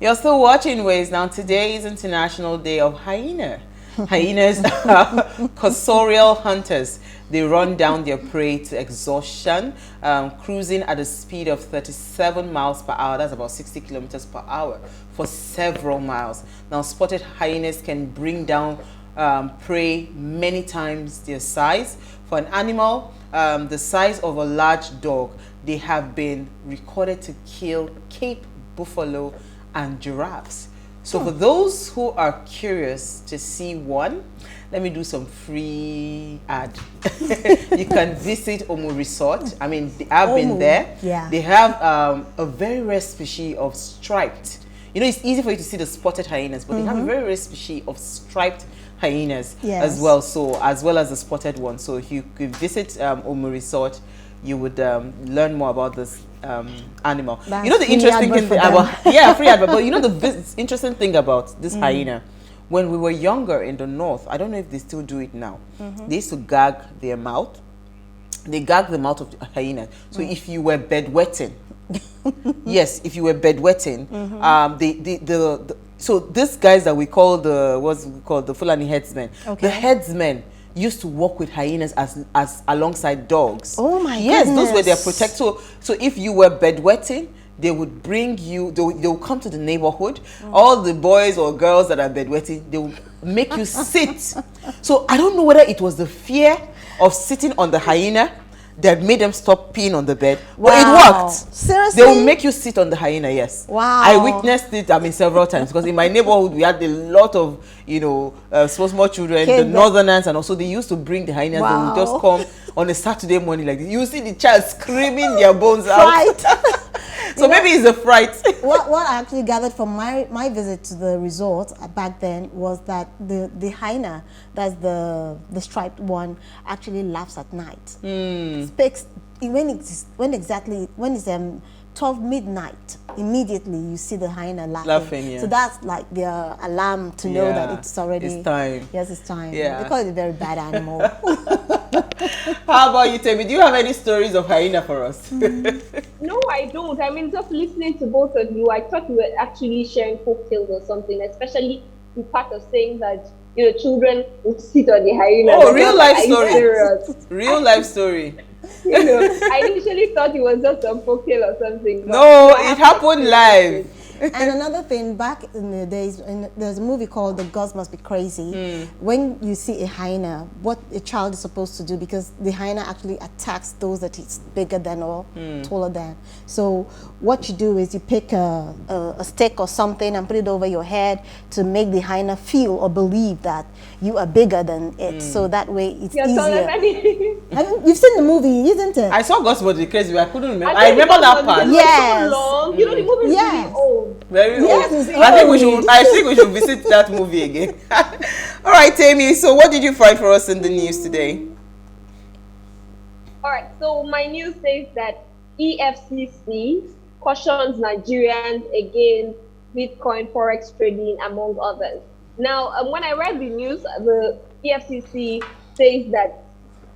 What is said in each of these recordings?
You're still watching Ways. Now, today is International Day of Hyena. Hyenas are cursorial hunters. They run down their prey to exhaustion, cruising at a speed of 37 miles per hour. That's about 60 kilometers per hour for several miles. Now, spotted hyenas can bring down prey many times their size. For an animal the size of a large dog, they have been recorded to kill Cape buffalo and giraffes. So for those who are curious to see one, let me do some free ad. You can visit Omo Resort. I mean, I've been there. Yeah. They have a very rare species of striped. You know, it's easy for you to see the spotted hyenas, but they have a very rare species of striped hyenas as well. So as well as the spotted one. So if you could visit Omo Resort, you would learn more about this animal. That's you know the interesting thing about free advert. But you know the interesting thing about this hyena, when we were younger in the north, I don't know if they still do it now. They used to gag their mouth. They gag the mouth of the hyena. So if you were bedwetting, yes, if you were bedwetting, so these guys that we call the Fulani headsmen, the headsmen used to work with hyenas as alongside dogs. Oh my yes, goodness. those were their protector. So if you were bedwetting, they would bring you, they will come to the neighborhood. All the boys or girls that are bedwetting, they will make you sit. So I don't know whether it was the fear of sitting on the hyena that made them stop peeing on the bed. Wow. But it worked. Seriously? They will make you sit on the hyena, yes. Wow. I witnessed it, I mean, several times, because in my neighborhood, we had a lot of, you know, small children, the northerners, and also they used to bring the hyenas. They would just come on a Saturday morning like this. You see the child screaming their bones out. So maybe it's a fright. what I actually gathered from my visit to the resort back then was that the hyena, that's the striped one, actually laughs at night. Speaks when it's 12 midnight, immediately you see the hyena laughing. Yeah. So that's like their alarm to know that it's already time. Yes, it's time. Yeah. They call it a very bad animal. How about you, Temi? Do you have any stories of hyena for us? No, I don't. I mean, just listening to both of you, I thought you were actually sharing folk tales or something, especially the part of saying that, you know, children will sit on the hyena. Oh, real life story. Real life story. You know, I initially thought it was just a folk tale or something. No, it happened live. And another thing, back in the days, there's a movie called The Gods Must Be Crazy. When you see a hyena, what a child is supposed to do, because the hyena actually attacks those that it's bigger than or taller than. So what you do is you pick a stick or something and put it over your head to make the hyena feel or believe that you are bigger than it. So that way it's easier. You've seen the movie, isn't it? I saw Gods Must Be Crazy, but I couldn't remember. I remember that part. Yes. So long. You know, the movie is really old. Very old. Yes, I think we should visit that movie again. All right, Tammy. So, what did you find for us in the news today? All right. So, my news says that EFCC cautions Nigerians against Bitcoin Forex trading, among others. Now, when I read the news, the EFCC says that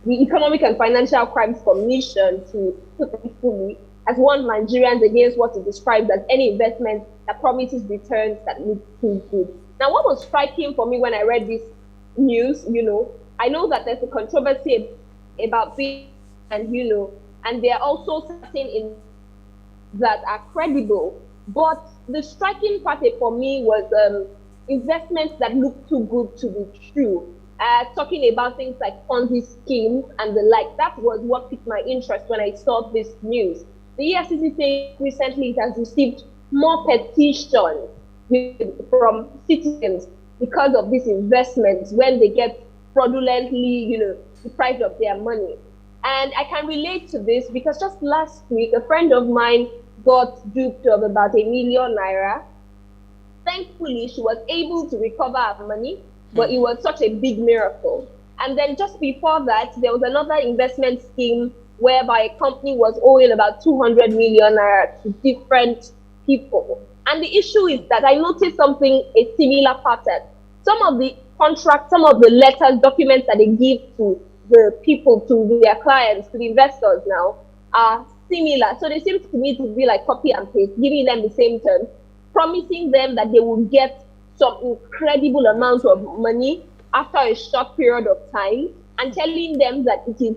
the Economic and Financial Crimes Commission, to put it fully, has warned Nigerians against what it describes as any investment that promises returns that look too good. Now, what was striking for me when I read this news, you know, I know that there's a controversy about Bitcoin, and you know, and there are also certain in that are credible. But the striking part for me was investments that look too good to be true. Talking about things like Ponzi schemes and the like. That was what piqued my interest when I saw this news. The EFCC said recently it has received more petitions from citizens because of these investments when they get fraudulently, you know, deprived of their money. And I can relate to this because just last week, a friend of mine got duped of about ₦1 million. Thankfully, she was able to recover her money, but it was such a big miracle. And then just before that, there was another investment scheme whereby a company was owing about 200 million naira to different people. And the issue is that I noticed a similar pattern. Some of the contracts, some of the letters, documents that they give to the people, to their clients, to the investors now, are similar. So they seem to me to be like copy and paste, giving them the same terms. promising them that they will get some incredible amount of money after a short period of time, and telling them that it is,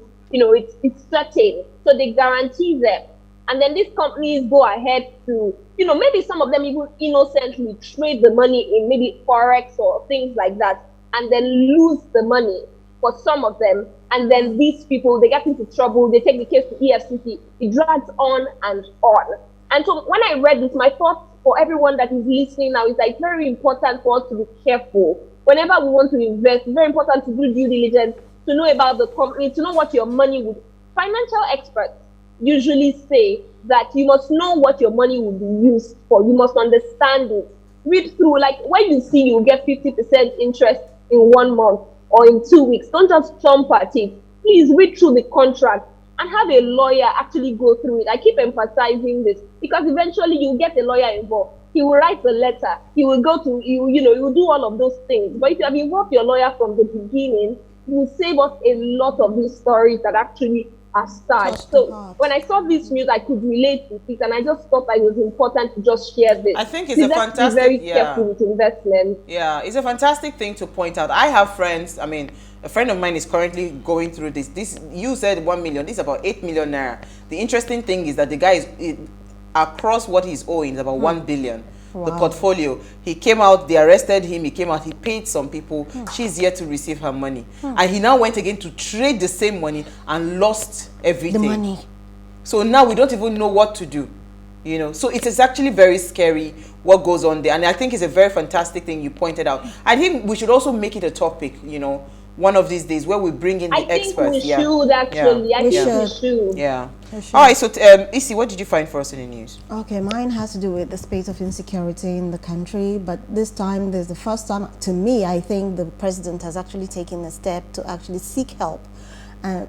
it's certain. So they guarantee them. And then these companies go ahead to, maybe some of them even innocently trade the money in maybe Forex or things like that, and then lose the money for some of them. And then these people, they get into trouble, they take the case to EFCC, it drags on and on. And so when I read this, my thought for everyone that is listening now is that it's very important for us to be careful. Whenever we want to invest, it's very important to do due diligence, to know about the company, to know what your money would. Financial experts usually say that you must know what your money will be used for. You must understand it. Read through, like when you see you get 50% interest in 1 month or in 2 weeks, don't just jump at it. Please read through the contract and have a lawyer actually go through it. I keep emphasizing this because eventually you'll get a lawyer involved. He will write the letter. He will go to, you will do all of those things. But if you have involved your lawyer from the beginning, you will save us a lot of these stories that actually are sad. So when I saw this news, I could relate with it, and I just thought that it was important to just share this. I think it's a fantastic, be very careful with investment. Yeah, it's a fantastic thing to point out. I have friends, I mean, a friend of mine is currently going through this. You said 1 million, this is about 8 million naira. The interesting thing is that the guy is, across what he's owing is about 1 billion. Wow. The portfolio, he came out, they arrested him, he came out, he paid some people. She's yet to receive her money. And he now went again to trade the same money and lost everything. The money. So now we don't even know what to do. So it is actually very scary what goes on there. And I think it's a very fantastic thing you pointed out. I think we should also make it a topic, one of these days where we bring in the experts. I think we should actually. I think we should. Yeah. All right, so Isi, what did you find for us in the news? Okay, mine has to do with the space of insecurity in the country, but this time there's the first time, to me, I think the president has actually taken a step to actually seek help.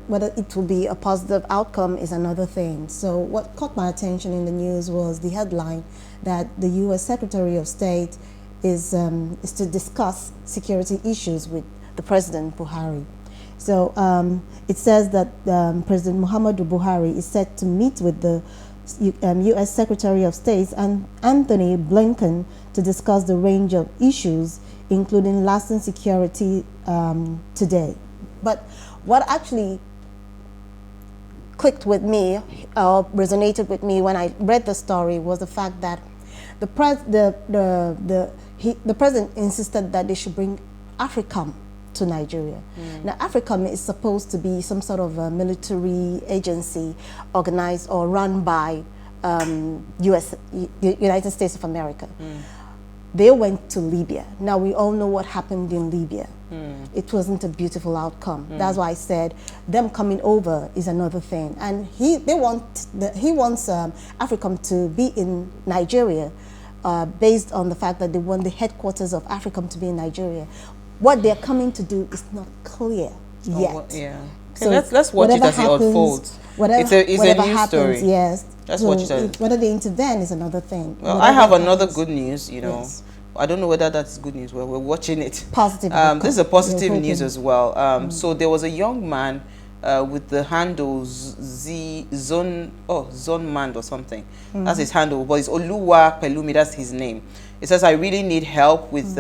Whether it will be a positive outcome is another thing. So what caught my attention in the news was the headline that the U.S. Secretary of State is to discuss security issues with the President Buhari. So it says that President Muhammadu Buhari is set to meet with the U.S. Secretary of State and Anthony Blinken to discuss the range of issues, including lasting security today. But what actually clicked with me, or resonated with me when I read the story, was the fact that the president insisted that they should bring AFRICOM to Nigeria. Now, AFRICOM is supposed to be some sort of a military agency organized or run by United States of America. They went to Libya. Now, we all know what happened in Libya. It wasn't a beautiful outcome. That's why I said them coming over is another thing. And he wants AFRICOM to be in Nigeria based on the fact that they want the headquarters of AFRICOM to be in Nigeria. What they're coming to do is not clear yet. Okay, so let's watch it as it unfolds. It's a news story. Yes. Let's watch it. Whether they intervene is another thing. Well, I have another good news, Yes. I don't know whether that's good news. Well, we're watching it. Positive. This is a positive news as well. So there was a young man with the handle Zonman or something. That's his handle, but it's Oluwa Pelumi, that's his name. It says, I really need help with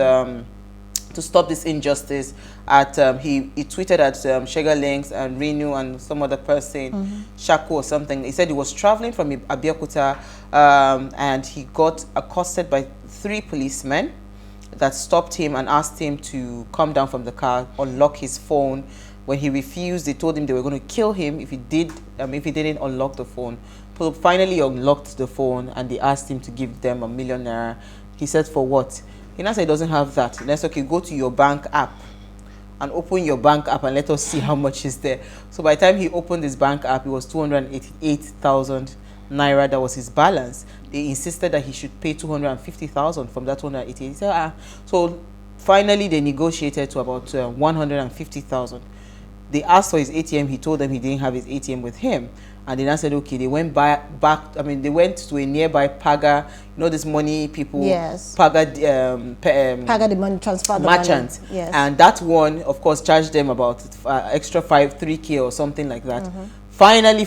to stop this injustice. He tweeted at Sugar Links and Renu and some other person, Shaku or something. He said he was traveling from Abeokuta and he got accosted by 3 policemen that stopped him and asked him to come down from the car, unlock his phone. When he refused, they told him they were going to kill him if he didn't unlock the phone. So finally unlocked the phone and they asked him to give them ₦1 million. He said, for what? He now said he doesn't have that. That's okay, go to your bank app and open your bank app and let us see how much is there. So by the time he opened his bank app, it was 288,000 naira. That was his balance. They insisted that he should pay 250,000 from that 288. He said, So finally they negotiated to about 150,000. They asked for his ATM. He told them he didn't have his ATM with him. And then I said, okay, they went back. They went to a nearby Paga, this money people. Yes. Paga, Paga the money transfer. Merchant. Yes. And that one, of course, charged them about extra 3K or something like that. Finally,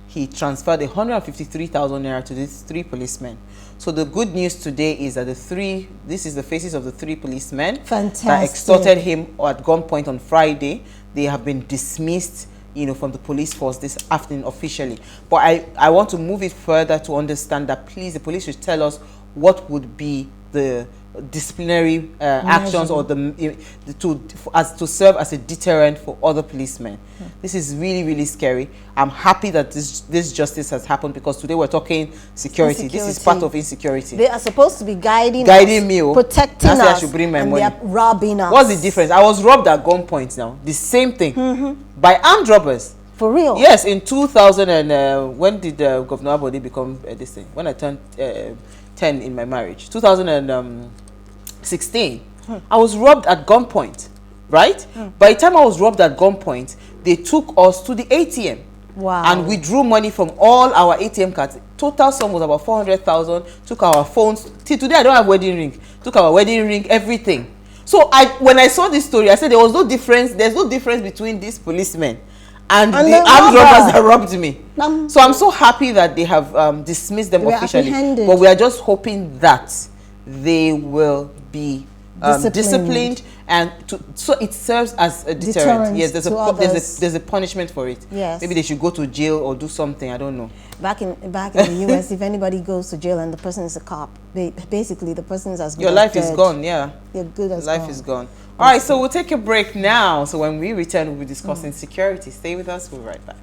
he transferred 153,000 naira to these 3 policemen. So the good news today is that this is the faces of the 3 policemen Fantastic. that extorted him at gunpoint on Friday. They have been dismissed, you know, from the police force this afternoon officially. But I want to move it further to understand that, please, the police should tell us what would be the disciplinary actions or to serve as a deterrent for other policemen. This is really, really scary. I'm happy that this justice has happened, because today we're talking security. This is part of insecurity. They are supposed to be guiding me, protecting us, I should bring my money. They are robbing us. What's the difference? I was robbed at gunpoint now. The same thing by armed robbers. For real? Yes, in 2000 and when did Governor Abodi become this thing? When I turned 10 in my marriage, 2016. I was robbed at gunpoint, right? By the time I was robbed at gunpoint, they took us to the ATM. Wow. And we drew money from all our ATM cards. Total sum was about 400,000. Took our phones. Till today, I don't have wedding ring. Took our wedding ring, everything. So when I saw this story, I said there was no difference. There's no difference between these policemen and the armed robbers that robbed me. So I'm so happy that they have dismissed them officially. But we are just hoping that they will be disciplined, and so it serves as a deterrent. Yes, there's a punishment for it. Yes. Maybe they should go to jail or do something. I don't know. Back in the US, if anybody goes to jail and the person is a cop, basically the person is as good your as life dead. is gone. Yeah, your good as life gone. is gone. All right, so we'll take a break now. So when we return, we'll be discussing security. Stay with us. We'll be right back.